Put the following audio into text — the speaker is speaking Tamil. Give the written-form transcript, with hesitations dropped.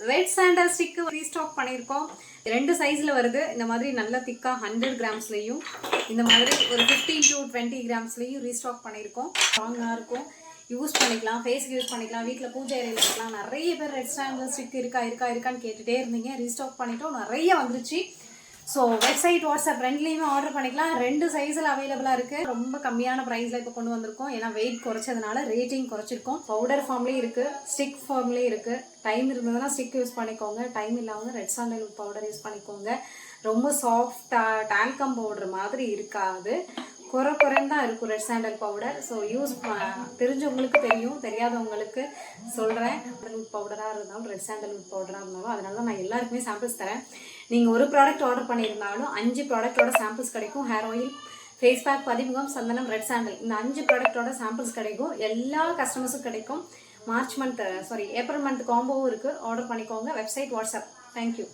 ரெட் சாண்டல் ஸ்டிக்கு ரீஸ்டாக் பண்ணியிருக்கோம். 2 சைஸில் வருது. இந்த மாதிரி நல்ல திக்காக 100 கிராம்ஸ்லையும் இந்த மாதிரி ஒரு 15 to 20 கிராம்ஸ்லையும் ரீஸ்டாக் பண்ணியிருக்கோம். ஸ்ட்ராங்காக இருக்கும், யூஸ் பண்ணிக்கலாம், ஃபேஸ்க்கு யூஸ் பண்ணிக்கலாம், வீட்டில் பூஜை அறையில் இருக்கலாம். நிறைய பேர் ரெட் சாண்டல் ஸ்டிக் இருக்கான்னு கேட்டுகிட்டே இருந்தீங்க. ரீஸ்டாக் பண்ணிட்டோம், நிறைய வந்துருச்சு. ஸோ வெப்சைட் வாட்ஸ்அப் ரெண்டுலேயுமே ஆர்டர் பண்ணிக்கலாம். 2 சைஸில் அவைலபிளாக இருக்குது. ரொம்ப கம்மியான ப்ரைஸில் இப்போ கொண்டு வந்திருக்கோம். ஏன்னா வெயிட் குறைச்சதுனால ரேட்டிங் குறைச்சிருக்கோம். பவுடர் ஃபார்ம்லேயும் இருக்குது, ஸ்டிக் ஃபார்ம்லேயும் இருக்குது. டைம் இருந்ததுன்னா ஸ்டிக் யூஸ் பண்ணிக்கோங்க, டைம் இல்லாமல் ரெட் சாண்டல்வுட் பவுடர் யூஸ் பண்ணிக்கோங்க. ரொம்ப சாஃப்டாக டால்கம் பவுடர் மாதிரி இருக்காது, குறைன்னு தான் இருக்கும் red sandal powder. So use தெரிஞ்சவங்களுக்கு தெரியும், தெரியாதவங்களுக்கு சொல்கிறேன். சாண்டல்வுட் பவுடராக இருந்தாலும் ரெட் சாண்டல்வுட் பவுடராக இருந்தாலும் அதனால தான் நான் எல்லாருக்குமே சாம்பிள்ஸ் தரேன். நீங்கள் ஒரு ப்ராடக்ட் ஆர்டர் பண்ணியிருந்தாலும் 5 ப்ராடக்டோட சாம்பிள்ஸ் கிடைக்கும். ஹேர் ஆயில், ஃபேஸ் பேக், பதிமுகம், சந்தனம், ரெட் சாண்டல், இந்த 5 ப்ராடக்டோட சாம்பிள்ஸ் கிடைக்கும். எல்லா கஸ்டமர்ஸும் கிடைக்கும். ஏப்ரல் மந்த் காம்போவும் இருக்குது. ஆர்டர் பண்ணிக்கோங்க. Website WhatsApp. தேங்க்யூ.